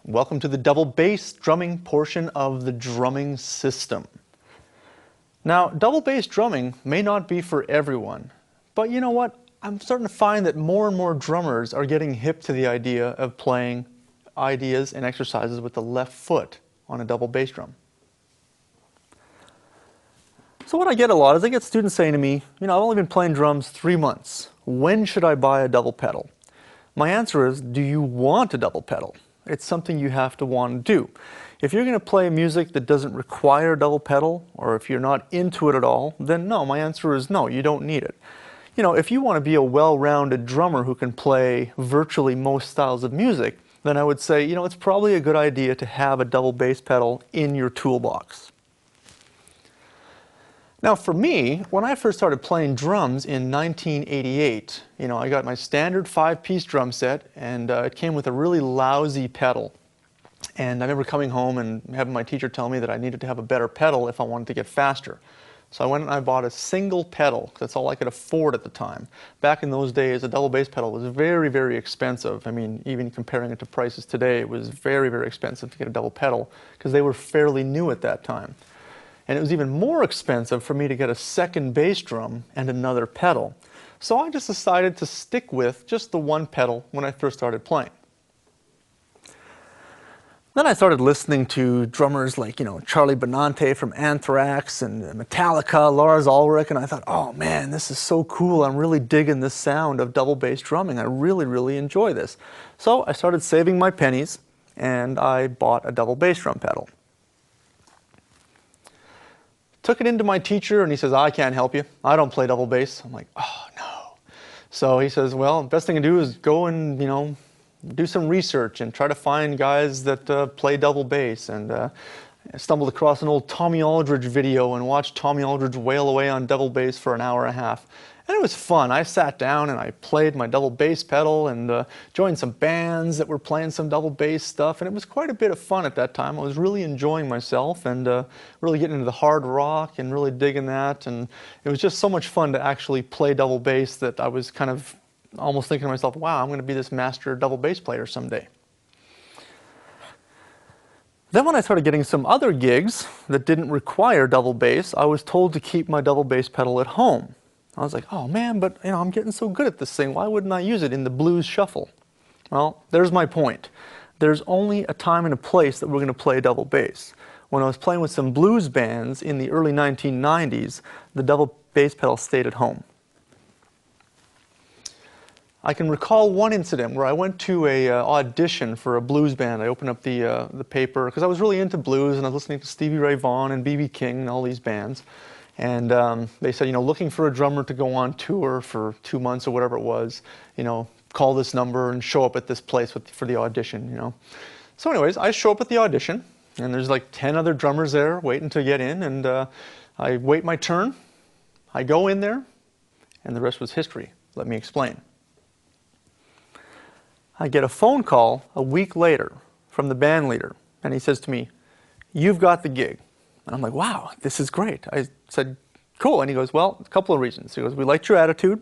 Welcome to the double bass drumming portion of the drumming system. Now, double bass drumming may not be for everyone, but you know what? I'm starting to find that more and more drummers are getting hip to the idea of playing ideas and exercises with the left foot on a double bass drum. So what I get a lot is I get students saying to me, I've only been playing drums 3 months. When should I buy a double pedal? My answer is, do you want a double pedal? It's something you have to want to do. If you're going to play music that doesn't require a double pedal, or if you're not into it at all, then no, my answer is no, you don't need it. If you want to be a well-rounded drummer who can play virtually most styles of music, then I would say, it's probably a good idea to have a double bass pedal in your toolbox. Now for me, when I first started playing drums in 1988, I got my standard 5-piece drum set, and it came with a really lousy pedal. And I remember coming home and having my teacher tell me that I needed to have a better pedal if I wanted to get faster. So I went and I bought a single pedal. That's all I could afford at the time. Back in those days, a double bass pedal was very, very expensive. I mean, even comparing it to prices today, it was very, very expensive to get a double pedal because they were fairly new at that time. And it was even more expensive for me to get a second bass drum and another pedal. So I just decided to stick with just the one pedal when I first started playing. Then I started listening to drummers like, Charlie Benante from Anthrax and Metallica, Lars Ulrich, and I thought, oh man, this is so cool. I'm really digging this sound of double bass drumming. I really, really enjoy this. So I started saving my pennies and I bought a double bass drum pedal. Took it into my teacher and he says, I can't help you. I don't play double bass. I'm like, oh no. So he says, well, the best thing to do is go and, do some research and try to find guys that play double bass. And I stumbled across an old Tommy Aldridge video and watched Tommy Aldridge wail away on double bass for an hour and a half. And it was fun. I sat down and I played my double bass pedal and joined some bands that were playing some double bass stuff. And it was quite a bit of fun at that time. I was really enjoying myself and really getting into the hard rock and really digging that. And it was just so much fun to actually play double bass that I was kind of almost thinking to myself, wow, I'm going to be this master double bass player someday. Then when I started getting some other gigs that didn't require double bass, I was told to keep my double bass pedal at home. I was like, oh man, but I'm getting so good at this thing. Why wouldn't I use it in the blues shuffle? Well, there's my point. There's only a time and a place that we're going to play double bass. When I was playing with some blues bands in the early 1990s, the double bass pedal stayed at home. I can recall one incident where I went to a audition for a blues band. I opened up the paper because I was really into blues and I was listening to Stevie Ray Vaughan and B.B. King and all these bands. And they said, looking for a drummer to go on tour for 2 months or whatever it was, call this number and show up at this place for the audition, So anyways, I show up at the audition and there's like 10 other drummers there waiting to get in, and I wait my turn. I go in there and the rest was history. Let me explain. I get a phone call a week later from the band leader and he says to me, you've got the gig. And I'm like, wow, this is great. I said, cool. And he goes, well, a couple of reasons. He goes, we liked your attitude.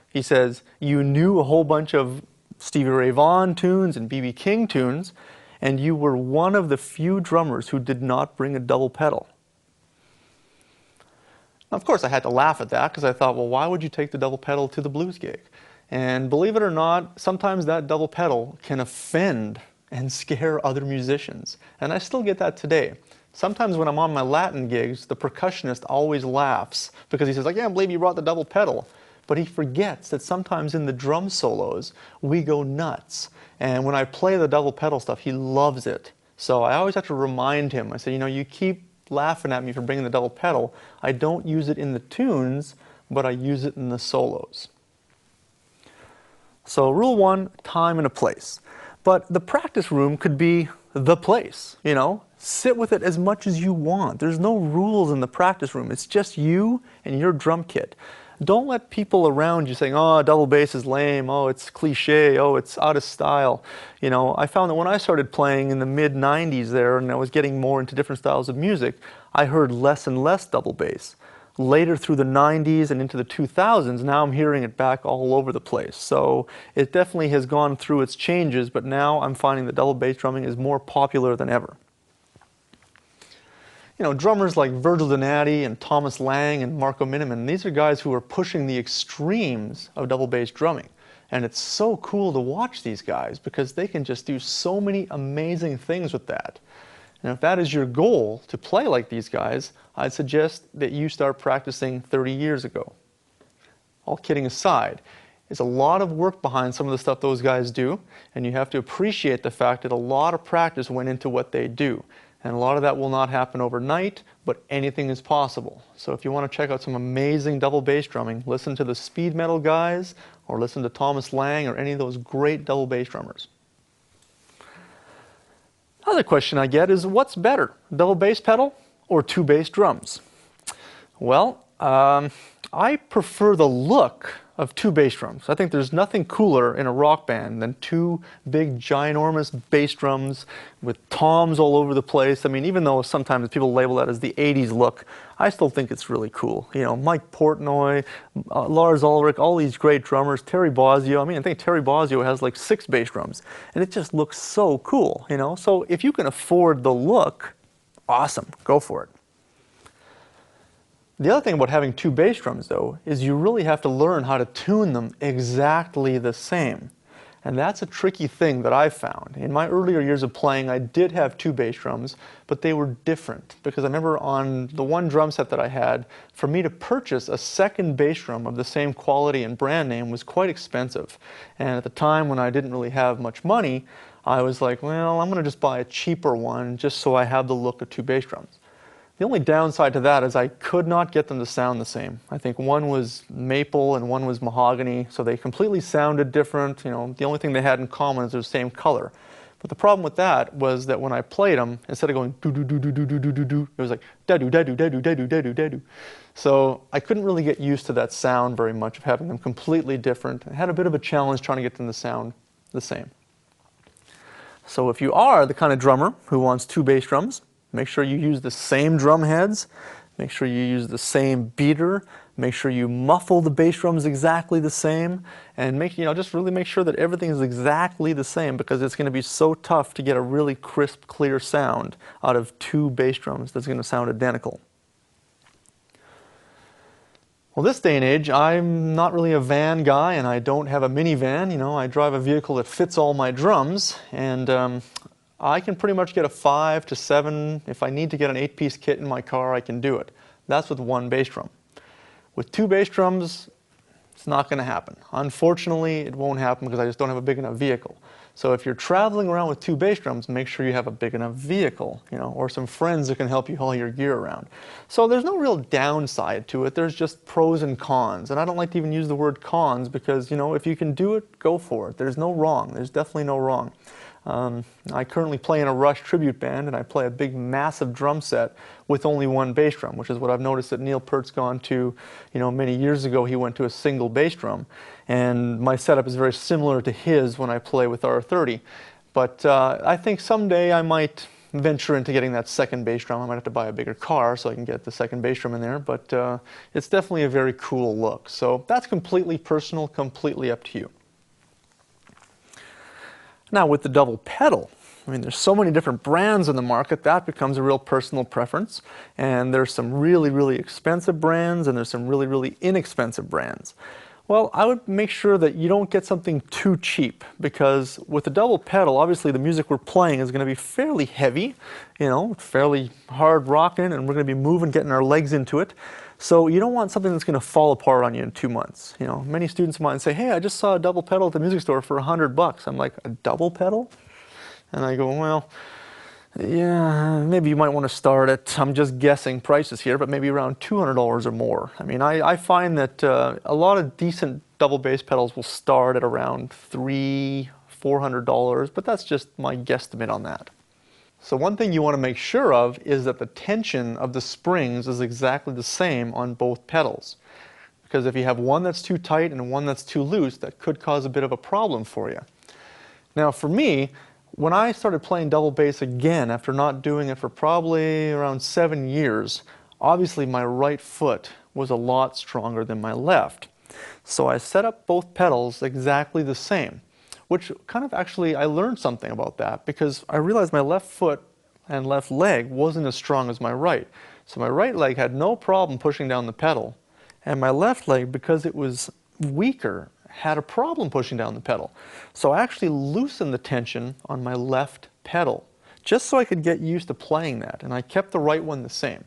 He says, you knew a whole bunch of Stevie Ray Vaughan tunes and B.B. King tunes, and you were one of the few drummers who did not bring a double pedal. Now, of course, I had to laugh at that because I thought, well, why would you take the double pedal to the blues gig? And believe it or not, sometimes that double pedal can offend and scare other musicians. And I still get that today. Sometimes when I'm on my Latin gigs, the percussionist always laughs because he says, I can't believe you brought the double pedal. But he forgets that sometimes in the drum solos, we go nuts. And when I play the double pedal stuff, he loves it. So I always have to remind him. I say, you keep laughing at me for bringing the double pedal. I don't use it in the tunes, but I use it in the solos. So rule 1, time and a place. But the practice room could be the place, Sit with it as much as you want. There's no rules in the practice room. It's just you and your drum kit. Don't let people around you saying, oh, double bass is lame, oh, it's cliche, oh, it's out of style. I found that when I started playing in the mid-90s there and I was getting more into different styles of music, I heard less and less double bass. later through the 90s and into the 2000s, now I'm hearing it back all over the place. So it definitely has gone through its changes, but now I'm finding that double bass drumming is more popular than ever. You know, drummers like Virgil Donati and Thomas Lang and Marco Miniman, these are guys who are pushing the extremes of double bass drumming. And it's so cool to watch these guys because they can just do so many amazing things with that. And if that is your goal, to play like these guys, I'd suggest that you start practicing 30 years ago. All kidding aside, there's a lot of work behind some of the stuff those guys do, and you have to appreciate the fact that a lot of practice went into what they do. And a lot of that will not happen overnight, but anything is possible. So if you want to check out some amazing double bass drumming, listen to the speed metal guys, or listen to Thomas Lang, or any of those great double bass drummers. Another question I get is, what's better, double bass pedal or two bass drums? Well, I prefer the look of two bass drums. I think there's nothing cooler in a rock band than two big, ginormous bass drums with toms all over the place. I mean, even though sometimes people label that as the 80s look, I still think it's really cool. You know, Mike Portnoy, Lars Ulrich, all these great drummers, Terry Bozzio. I mean, I think Terry Bozzio has like 6 bass drums, and it just looks so cool, you know? So if you can afford the look, awesome, go for it. The other thing about having two bass drums, though, is you really have to learn how to tune them exactly the same. And that's a tricky thing that I've found. In my earlier years of playing, I did have two bass drums, but they were different. Because I remember on the one drum set that I had, for me to purchase a second bass drum of the same quality and brand name was quite expensive. And at the time when I didn't really have much money, I was like, well, I'm going to just buy a cheaper one just so I have the look of two bass drums. The only downside to that is I could not get them to sound the same. I think one was maple and one was mahogany, so they completely sounded different. You know, the only thing they had in common is they're the same color. But the problem with that was that when I played them, instead of going do do do do do do do do do, it was like da do da do da do da do da do da do. So I couldn't really get used to that sound very much of having them completely different. I had a bit of a challenge trying to get them to sound the same. So if you are the kind of drummer who wants two bass drums, make sure you use the same drum heads, make sure you use the same beater, make sure you muffle the bass drums exactly the same, and just really make sure that everything is exactly the same, because it's going to be so tough to get a really crisp, clear sound out of two bass drums that's going to sound identical. Well, this day and age, I'm not really a van guy, and I don't have a minivan. You know, I drive a vehicle that fits all my drums, and I can pretty much get a 5 to 7. If I need to get an 8-piece kit in my car, I can do it. That's with one bass drum. With two bass drums, it's not going to happen. Unfortunately, it won't happen because I just don't have a big enough vehicle. So if you're traveling around with two bass drums, make sure you have a big enough vehicle, you know, or some friends that can help you haul your gear around. So there's no real downside to it. There's just pros and cons. And I don't like to even use the word cons because, you know, if you can do it, go for it. There's no wrong. There's definitely no wrong. I currently play in a Rush tribute band, and I play a big, massive drum set with only one bass drum, which is what I've noticed that Neil Peart's gone to. You know, many years ago, he went to a single bass drum, and my setup is very similar to his when I play with R30. But I think someday I might venture into getting that second bass drum. I might have to buy a bigger car so I can get the second bass drum in there, but it's definitely a very cool look. So that's completely personal, completely up to you. Now with the double pedal, I mean, there's so many different brands in the market, that becomes a real personal preference. And there's some really, really expensive brands, and there's some really, really inexpensive brands. Well, I would make sure that you don't get something too cheap, because with the double pedal, obviously the music we're playing is going to be fairly heavy, you know, fairly hard rocking, and we're going to be moving, getting our legs into it. So you don't want something that's going to fall apart on you in 2 months. You know, many students of mine say, hey, I just saw a double pedal at the music store for $100. I'm like, a double pedal? And I go, well, yeah, maybe you might want to start at, I'm just guessing prices here, but maybe around $200 or more. I mean, I find that a lot of decent double bass pedals will start at around $300, $400, but that's just my guesstimate on that. So one thing you want to make sure of is that the tension of the springs is exactly the same on both pedals. Because if you have one that's too tight and one that's too loose, that could cause a bit of a problem for you. Now for me, when I started playing double bass again after not doing it for probably around 7 years, obviously my right foot was a lot stronger than my left. So I set up both pedals exactly the same, which kind of actually, I learned something about that because I realized my left foot and left leg wasn't as strong as my right. So my right leg had no problem pushing down the pedal, and my left leg, because it was weaker, had a problem pushing down the pedal. So I actually loosened the tension on my left pedal, just so I could get used to playing that, and I kept the right one the same.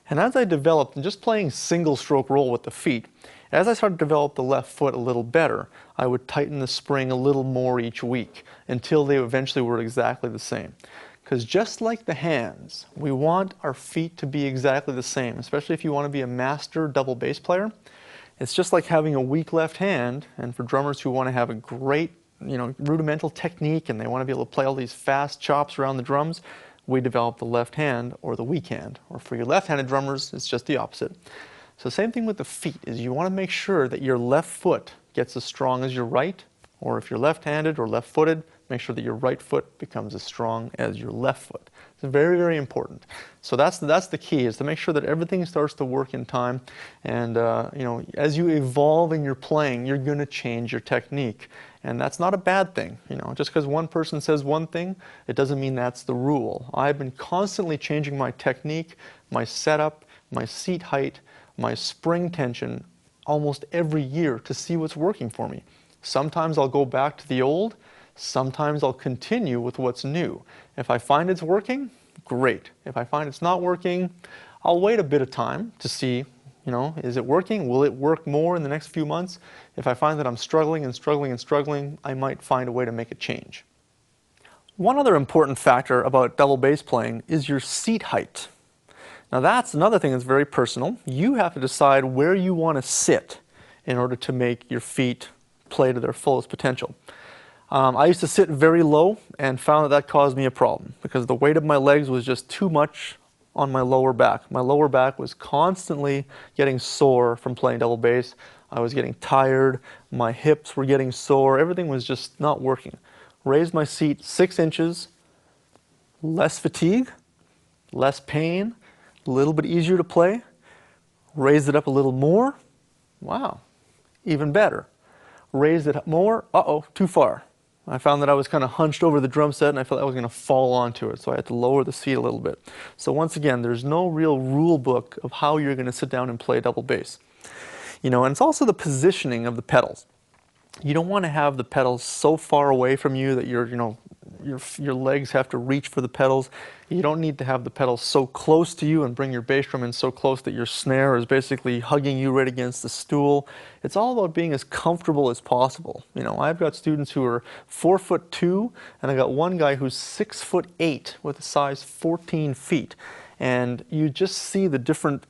And as I developed, and just playing single stroke roll with the feet, as I started to develop the left foot a little better, I would tighten the spring a little more each week until they eventually were exactly the same. Because just like the hands, we want our feet to be exactly the same, especially if you want to be a master double bass player. It's just like having a weak left hand, and for drummers who want to have a great, rudimental technique and they want to be able to play all these fast chops around the drums, we develop the left hand or the weak hand. Or for your left-handed drummers, it's just the opposite. So same thing with the feet, is you want to make sure that your left foot gets as strong as your right, or if you're left-handed or left-footed, make sure that your right foot becomes as strong as your left foot. It's very, very important. So that's the key, is to make sure that everything starts to work in time. And as you evolve in your playing, you're going to change your technique. And that's not a bad thing. Just because one person says one thing, it doesn't mean that's the rule. I've been constantly changing my technique, my setup, my seat height, my spring tension almost every year to see what's working for me. Sometimes I'll go back to the old, sometimes I'll continue with what's new. If I find it's working, great. If I find it's not working, I'll wait a bit of time to see, is it working? Will it work more in the next few months? If I find that I'm struggling and struggling and struggling, I might find a way to make a change. One other important factor about double bass playing is your seat height. Now that's another thing that's very personal. You have to decide where you want to sit in order to make your feet play to their fullest potential. I used to sit very low and found that caused me a problem because the weight of my legs was just too much on my lower back. My lower back was constantly getting sore from playing double bass. I was getting tired, my hips were getting sore, everything was just not working. Raised my seat 6 inches, less fatigue, less pain, a little bit easier to play. Raised it up a little more, wow, even better. Raised it up more, too far. I found that I was kind of hunched over the drum set and I felt I was going to fall onto it, so I had to lower the seat a little bit. So once again, there's no real rule book of how you're going to sit down and play double bass. And it's also the positioning of the pedals. You don't want to have the pedals so far away from you that your legs have to reach for the pedals. You don't need to have the pedals so close to you and bring your bass drum in so close that your snare is basically hugging you right against the stool. It's all about being as comfortable as possible. I've got students who are 4'2", and I got one guy who's 6'8" with a size 14 feet. And you just see the different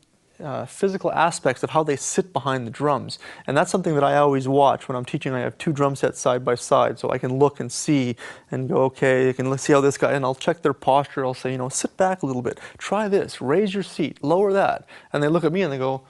physical aspects of how they sit behind the drums. And that's something that I always watch when I'm teaching. I have 2 drum sets side by side, so I can look and see and go, okay, I can see how this guy, and I'll check their posture. I'll say, sit back a little bit, try this, raise your seat, lower that. And they look at me and they go,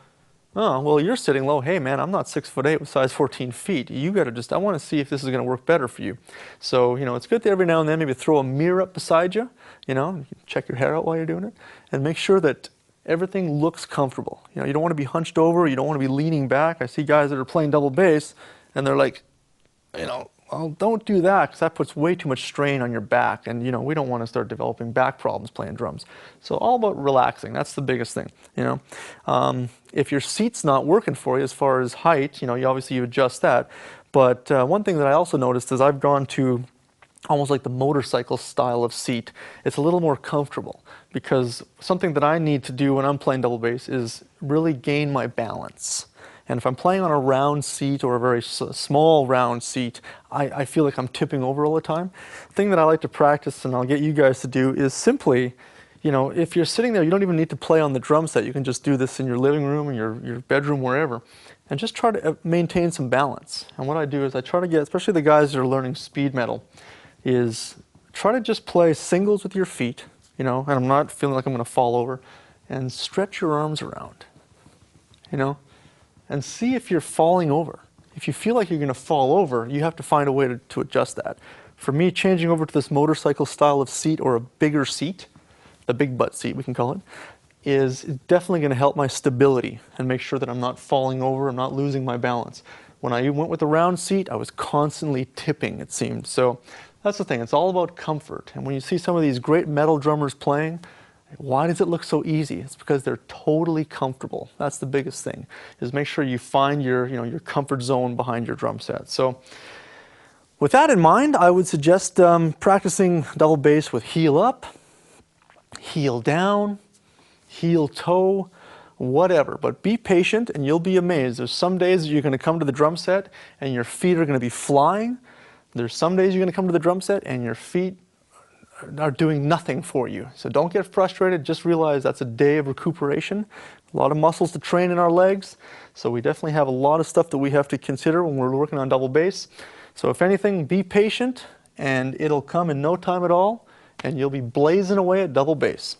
oh, well, you're sitting low. Hey man, I'm not 6'8" with size 14 feet. You gotta I wanna see if this is gonna work better for you. So, it's good to every now and then maybe throw a mirror up beside you, you can check your hair out while you're doing it, and make sure that everything looks comfortable. You don't want to be hunched over, you don't want to be leaning back. I see guys that are playing double bass and they're like, well, don't do that because that puts way too much strain on your back, and we don't want to start developing back problems playing drums. So all about relaxing, that's the biggest thing. If your seat's not working for you as far as height, you obviously you adjust that. But one thing that I also noticed is I've gone to almost like the motorcycle style of seat. It's a little more comfortable because something that I need to do when I'm playing double bass is really gain my balance. And if I'm playing on a round seat or a very small round seat, I feel like I'm tipping over all the time. The thing that I like to practice, and I'll get you guys to do, is simply, if you're sitting there, you don't even need to play on the drum set. You can just do this in your living room, in your bedroom, wherever. And just try to maintain some balance. And what I do is I try to get, especially the guys that are learning speed metal, is try to just play singles with your feet, and I'm not feeling like I'm going to fall over, and stretch your arms around, and see if you're falling over. If you feel like you're going to fall over, you have to find a way to adjust that. For me, changing over to this motorcycle style of seat or a bigger seat, the big butt seat we can call it, is definitely going to help my stability and make sure that I'm not falling over, I'm not losing my balance. When I went with the round seat, I was constantly tipping, it seemed. So that's the thing, it's all about comfort. And when you see some of these great metal drummers playing, why does it look so easy? It's because they're totally comfortable. That's the biggest thing, is make sure you find your, your comfort zone behind your drum set. So with that in mind, I would suggest practicing double bass with heel up, heel down, heel toe, whatever. But be patient and you'll be amazed. There's some days you're going to come to the drum set and your feet are going to be flying. There's some days you're going to come to the drum set and your feet are doing nothing for you. So don't get frustrated. Just realize that's a day of recuperation. A lot of muscles to train in our legs. So we definitely have a lot of stuff that we have to consider when we're working on double bass. So if anything, be patient and it'll come in no time at all and you'll be blazing away at double bass.